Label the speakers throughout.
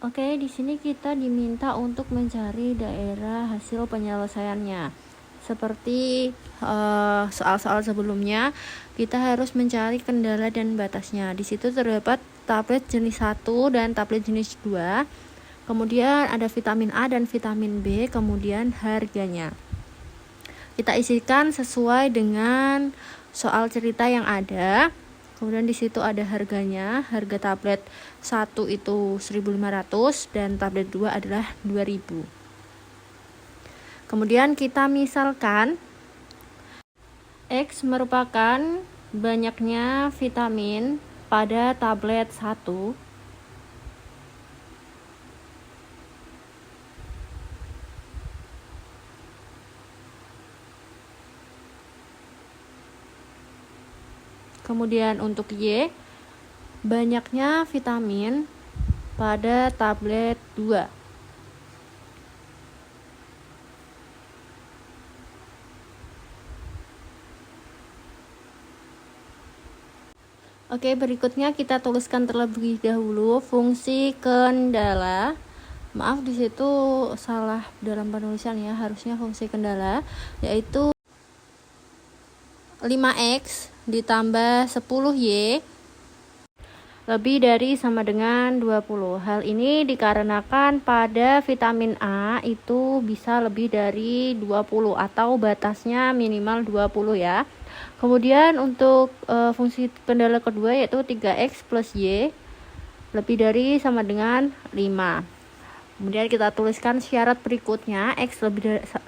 Speaker 1: Oke, di sini kita diminta untuk mencari daerah hasil penyelesaiannya. Seperti soal-soal sebelumnya, kita harus mencari kendala dan batasnya. Di situ terdapat tablet jenis 1 dan tablet jenis 2. Kemudian ada vitamin A dan vitamin B, kemudian harganya. Kita isikan sesuai dengan soal cerita yang ada. Kemudian di situ ada harganya. Harga tablet 1 itu 1.500 dan tablet 2 adalah 2.000. Kemudian kita misalkan X merupakan banyaknya vitamin pada tablet 1. Kemudian untuk Y, banyaknya vitamin pada tablet 2. Oke, berikutnya kita tuliskan terlebih dahulu fungsi kendala. Maaf, di situ salah dalam penulisan ya, harusnya fungsi kendala yaitu 5x ditambah 10y lebih dari sama dengan 20. Hal ini dikarenakan pada vitamin A itu bisa lebih dari 20 atau batasnya minimal 20 ya. Kemudian untuk fungsi kendala kedua yaitu 3x plus y lebih dari sama dengan 5. Kemudian kita tuliskan syarat berikutnya, x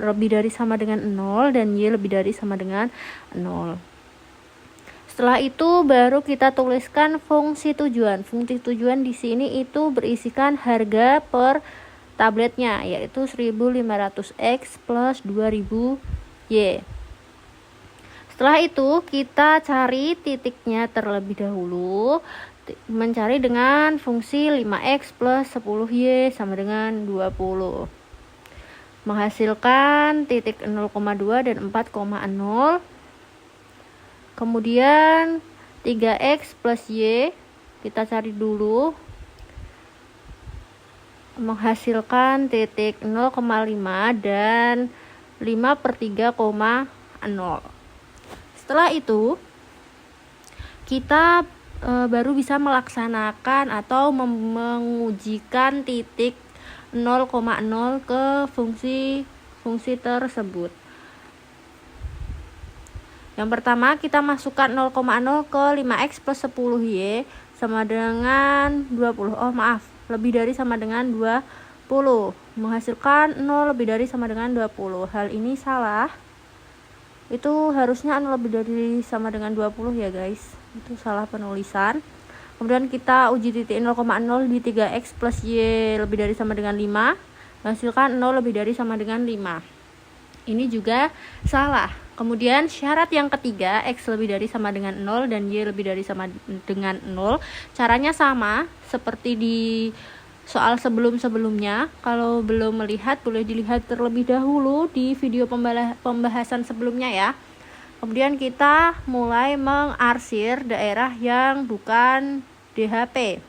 Speaker 1: lebih dari sama dengan 0 dan y lebih dari sama dengan 0. Setelah itu baru kita tuliskan fungsi tujuan. Fungsi tujuan di sini itu berisikan harga per tabletnya yaitu 1.500x plus 2.000y. Setelah itu kita cari titiknya terlebih dahulu, mencari dengan fungsi 5x plus 10y sama dengan 20. Menghasilkan titik 0,2 dan 4,0. Kemudian 3x plus y kita cari dulu, menghasilkan titik 0,5 dan 5/3,0. Setelah itu kita baru bisa melaksanakan atau mengujikan titik 0,0 ke fungsi tersebut. Yang pertama kita masukkan 0,0 ke 5x plus 10y sama dengan 20. Lebih dari sama dengan 20. Menghasilkan 0 lebih dari sama dengan 20. Hal ini salah. Itu harusnya lebih dari sama dengan 20 ya guys. Itu salah penulisan. Kemudian kita uji titik 0,0 di 3x plus y lebih dari sama dengan 5. Menghasilkan 0 lebih dari sama dengan 5. Ini juga salah. Kemudian syarat yang ketiga, x lebih dari sama dengan 0 dan y lebih dari sama dengan 0. Caranya sama seperti di soal sebelum-sebelumnya. Kalau belum melihat, boleh dilihat terlebih dahulu di video pembahasan sebelumnya ya. Kemudian kita mulai mengarsir daerah yang bukan DHP.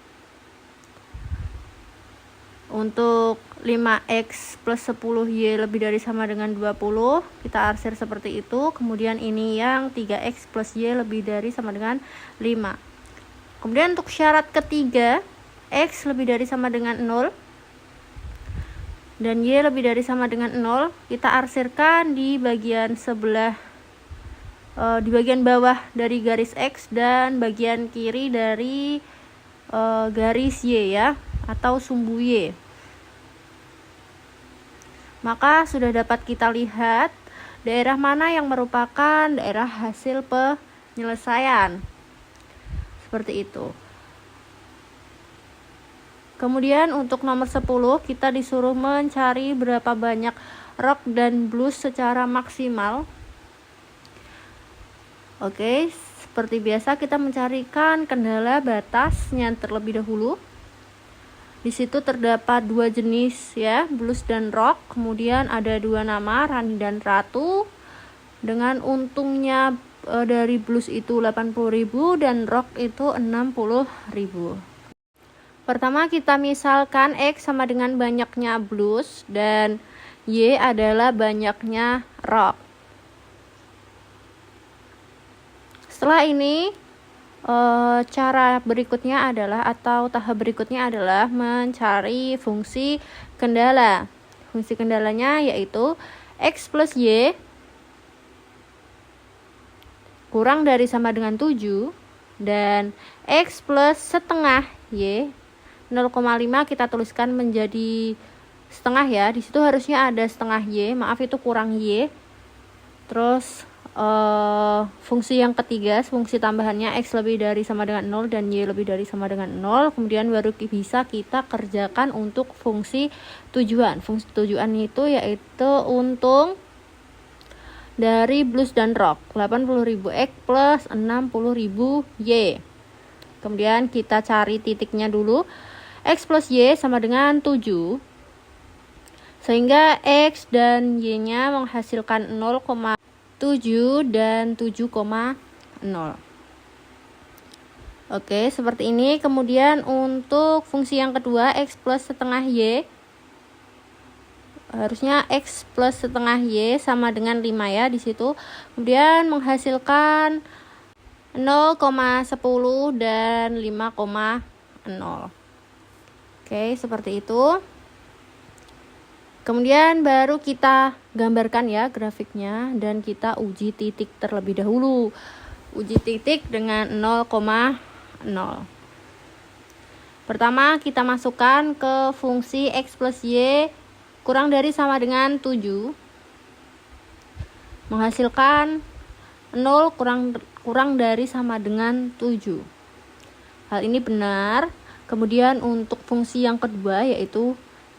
Speaker 1: Untuk 5x plus 10y lebih dari sama dengan 20, kita arsir seperti itu. Kemudian ini yang 3x plus y lebih dari sama dengan 5. Kemudian untuk syarat ketiga, x lebih dari sama dengan 0 dan y lebih dari sama dengan 0, kita arsirkan di bagian sebelah di bagian bawah dari garis x dan bagian kiri dari garis y ya, atau sumbu y. Maka sudah dapat kita lihat daerah mana yang merupakan daerah hasil penyelesaian. Seperti itu. Kemudian untuk nomor 10 kita disuruh mencari berapa banyak rok dan blus secara maksimal. Oke, seperti biasa kita mencarikan kendala batasnya terlebih dahulu. Di situ terdapat dua jenis ya, blus dan rok. Kemudian ada dua nama, Rani dan Ratu. Dengan untungnya dari blus itu 80.000 dan rok itu 60.000. Pertama kita misalkan X sama dengan banyaknya blus dan Y adalah banyaknya rok. Setelah ini cara berikutnya adalah atau tahap berikutnya adalah mencari fungsi kendala. Fungsi kendalanya yaitu X plus Y kurang dari sama dengan 7 dan X plus setengah Y 0,5 kita tuliskan menjadi setengah ya. Di situ harusnya ada setengah Y, maaf itu kurang Y. Terus fungsi yang ketiga, fungsi tambahannya X lebih dari sama dengan 0 dan Y lebih dari sama dengan 0. Kemudian baru bisa kita kerjakan untuk fungsi tujuan. Fungsi tujuan itu yaitu untung dari blus dan rok 80.000 X plus 60.000 Y. Kemudian kita cari titiknya dulu. X plus Y sama dengan 7, sehingga X dan Y nya menghasilkan 0,7 dan 7,0. Oke, seperti ini. Kemudian untuk fungsi yang kedua, X plus setengah Y, harusnya X plus setengah Y sama dengan 5 ya di situ. Kemudian menghasilkan 0,10 dan 5,0. Oke, seperti itu. Kemudian baru kita gambarkan ya grafiknya dan kita uji titik terlebih dahulu. Uji titik dengan 0,0. Pertama kita masukkan ke fungsi X plus Y kurang dari sama dengan 7. Menghasilkan 0 kurang dari sama dengan 7. Hal ini benar. Kemudian untuk fungsi yang kedua yaitu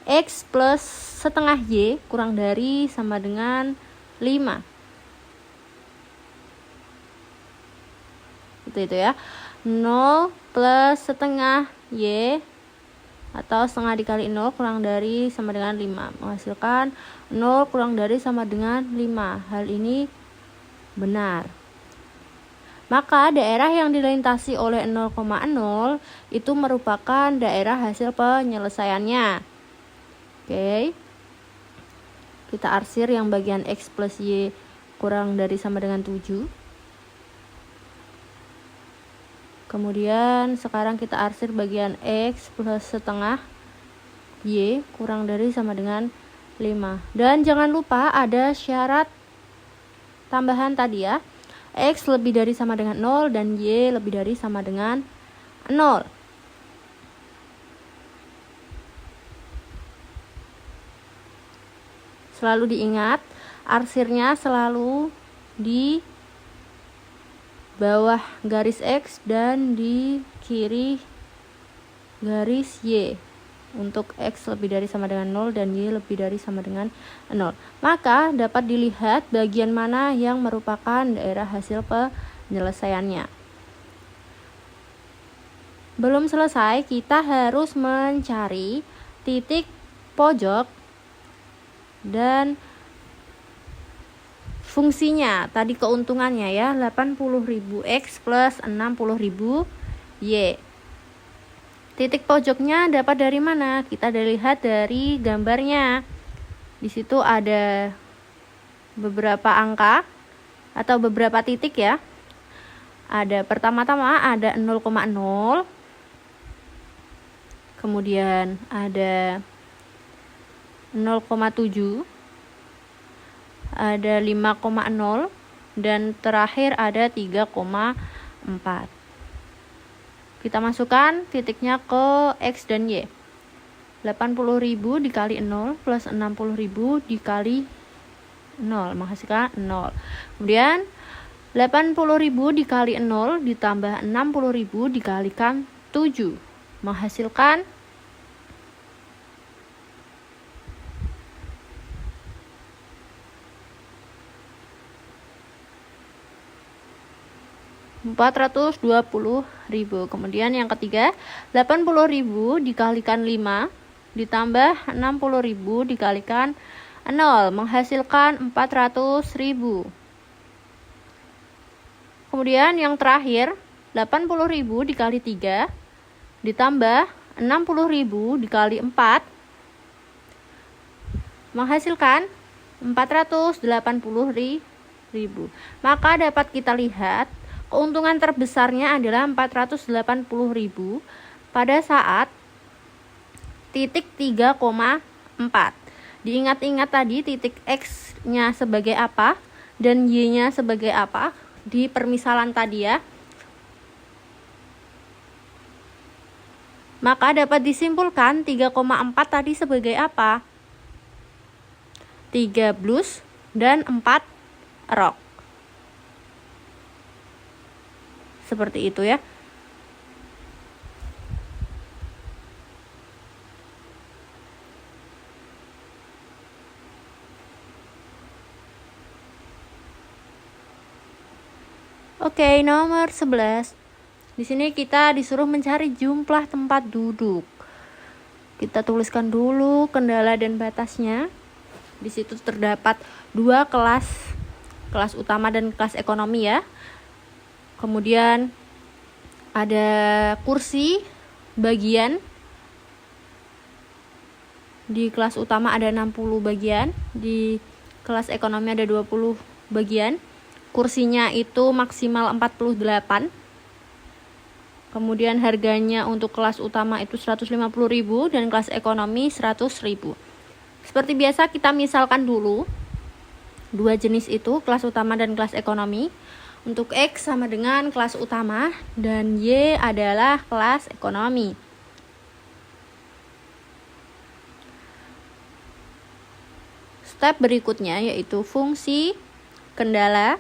Speaker 1: X plus setengah Y kurang dari sama dengan 5. Itu ya. 0 plus setengah Y atau setengah dikali 0 kurang dari sama dengan 5. Menghasilkan 0 kurang dari sama dengan 5. Hal ini benar. Maka daerah yang dilintasi oleh 0,0 itu merupakan daerah hasil penyelesaiannya. Oke. Kita arsir yang bagian X plus Y kurang dari sama dengan 7. Kemudian sekarang kita arsir bagian X plus setengah Y kurang dari sama dengan 5. Dan jangan lupa ada syarat tambahan tadi ya. X lebih dari sama dengan 0 dan Y lebih dari sama dengan 0. Selalu diingat, arsirnya selalu di bawah garis X dan di kiri garis Y. Untuk X lebih dari sama dengan 0 dan Y lebih dari sama dengan 0. Maka dapat dilihat bagian mana yang merupakan daerah hasil penyelesaiannya. Belum selesai, kita harus mencari titik pojok dan fungsinya. Tadi keuntungannya ya 80.000 X plus 60.000 Y. Titik pojoknya dapat dari mana? Kita lihat dari gambarnya. Di situ ada beberapa angka atau beberapa titik ya. Ada pertama-tama ada 0,0. Kemudian ada 0,7. Ada 5,0 dan terakhir ada 3,4. Kita masukkan titiknya ke X dan Y. 80.000 dikali 0 plus 60.000 dikali 0 menghasilkan 0. Kemudian 80.000 dikali 0 ditambah 60.000 dikalikan 7 menghasilkan 420.000. Kemudian yang ketiga 80.000 dikalikan 5 ditambah 60.000 dikalikan 0 menghasilkan 400.000. Kemudian yang terakhir 80.000 dikali 3 ditambah 60.000 dikali 4 menghasilkan 480.000. Maka dapat kita lihat keuntungan terbesarnya adalah 480.000 pada saat titik 3,4. Diingat-ingat tadi titik X-nya sebagai apa dan Y-nya sebagai apa di permisalan tadi ya. Maka dapat disimpulkan 3,4 tadi sebagai apa? 3 blus dan 4 rok. Seperti itu ya. Oke, nomor 11. Di sini kita disuruh mencari jumlah tempat duduk. Kita tuliskan dulu kendala dan batasnya. Di situ terdapat 2 kelas, kelas utama dan kelas ekonomi ya. Kemudian ada kursi bagian. Di kelas utama ada 60 bagian, di kelas ekonomi ada 20 bagian. Kursinya itu maksimal 48. Kemudian harganya untuk kelas utama itu 150.000 dan kelas ekonomi 100.000. Seperti biasa kita misalkan dulu dua jenis itu, kelas utama dan kelas ekonomi. Untuk X sama dengan kelas utama dan Y adalah kelas ekonomi. Step berikutnya yaitu fungsi kendala.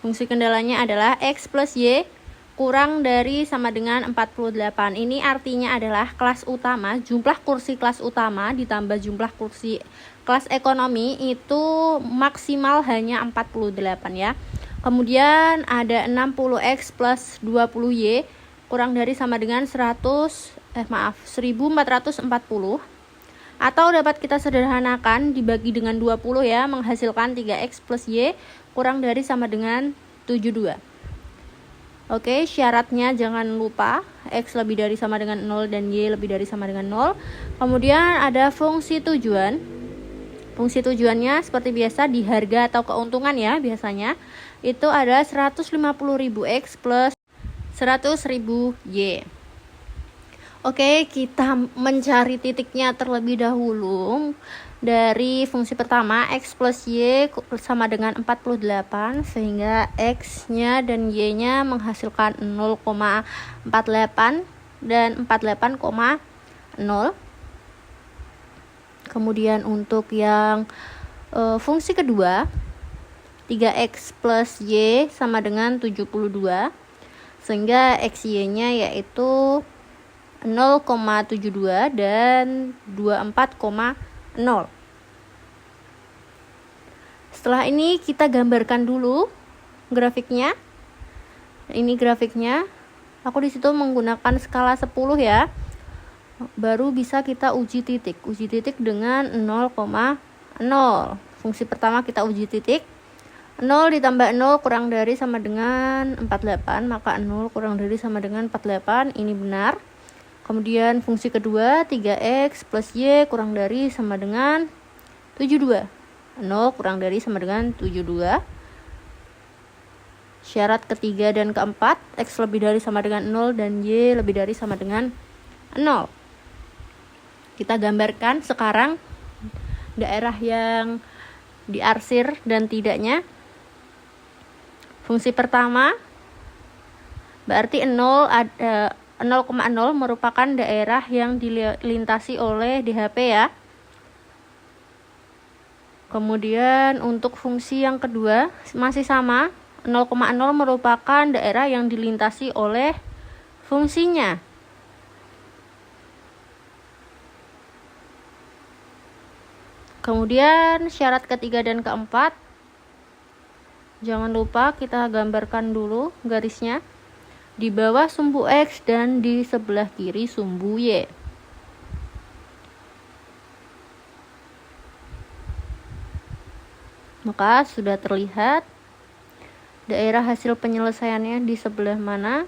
Speaker 1: Fungsi kendalanya adalah X plus Y kurang dari sama dengan 48. Ini artinya adalah kelas utama, jumlah kursi kelas utama ditambah jumlah kursi kelas ekonomi itu maksimal hanya 48 ya. Kemudian ada 60X plus 20Y kurang dari sama dengan 1440. Atau dapat kita sederhanakan dibagi dengan 20 ya, menghasilkan 3X plus Y kurang dari sama dengan 72. Oke, syaratnya jangan lupa X lebih dari sama dengan 0 dan Y lebih dari sama dengan 0. Kemudian ada fungsi tujuan. Fungsi tujuannya seperti biasa di harga atau keuntungan ya, biasanya itu ada 150.000 X plus 100.000 Y. Oke, kita mencari titiknya terlebih dahulu. Dari fungsi pertama, X plus Y sama dengan 48, sehingga X-nya dan Y-nya menghasilkan 0,48 dan 48,0. Kemudian untuk yang fungsi kedua, 3X plus Y sama dengan 72, sehingga XY-nya yaitu 0,72 dan 24,0. Setelah ini kita gambarkan dulu grafiknya. Ini grafiknya. Aku di situ menggunakan skala 10 ya. Baru bisa kita uji titik. Uji titik dengan 0,0. Fungsi pertama kita uji titik. 0 ditambah 0 kurang dari sama dengan 48, maka 0 kurang dari sama dengan 48. Ini benar. Kemudian fungsi kedua 3X plus Y kurang dari sama dengan 72. 0 kurang dari sama dengan 72. Syarat ketiga dan keempat, X lebih dari sama dengan 0 dan Y lebih dari sama dengan 0. Kita gambarkan sekarang daerah yang diarsir dan tidaknya. Fungsi pertama berarti 0,0 merupakan daerah yang dilintasi oleh DHP ya. Kemudian untuk fungsi yang kedua masih sama, 0,0 merupakan daerah yang dilintasi oleh fungsinya. Kemudian syarat ketiga dan keempat, jangan lupa kita gambarkan dulu garisnya. Di bawah sumbu X dan di sebelah kiri sumbu Y. angka sudah terlihat. Daerah hasil penyelesaiannya di sebelah mana?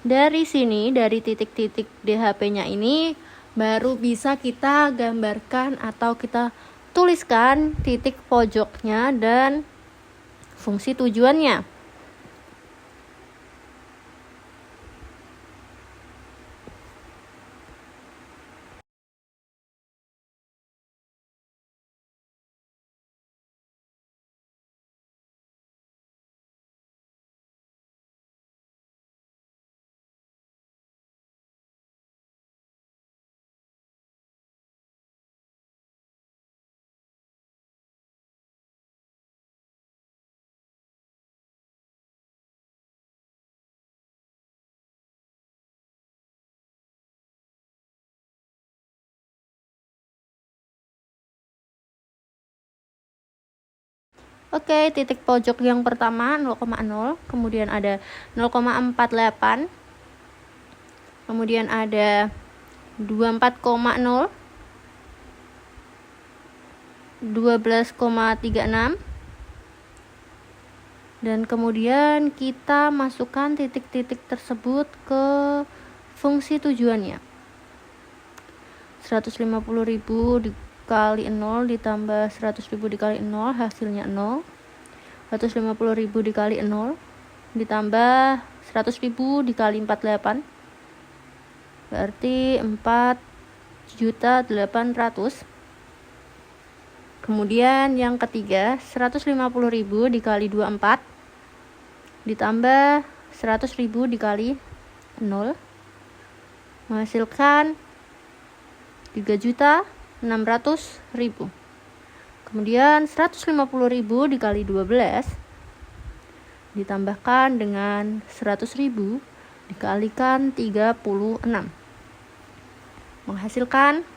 Speaker 1: Dari sini, dari titik-titik DHP-nya ini baru bisa kita gambarkan atau kita tuliskan titik pojoknya dan fungsi tujuannya. Oke, titik pojok yang pertama 0,0, kemudian ada 0,48, kemudian ada 24,0, 12,36, dan kemudian kita masukkan titik-titik tersebut ke fungsi tujuannya. 150.000 dikali 0 ditambah 100.000 dikali 0 hasilnya 0. 150.000 dikali 0 ditambah 100.000 dikali 48 berarti 4.800.000. Kemudian yang ketiga 150.000 dikali 24 ditambah 100.000 dikali 0 menghasilkan 3.600.000. Kemudian 150.000 dikali 12 ditambahkan dengan 100.000 dikalikan 36 menghasilkan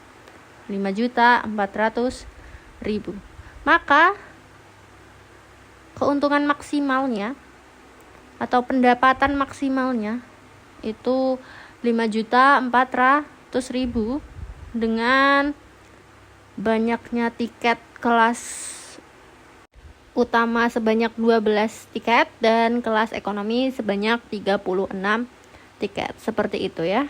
Speaker 1: 5.400.000. Maka keuntungan maksimalnya atau pendapatan maksimalnya itu 5.400.000 dengan banyaknya tiket kelas utama sebanyak 12 tiket dan kelas ekonomi sebanyak 36 tiket. Seperti itu ya.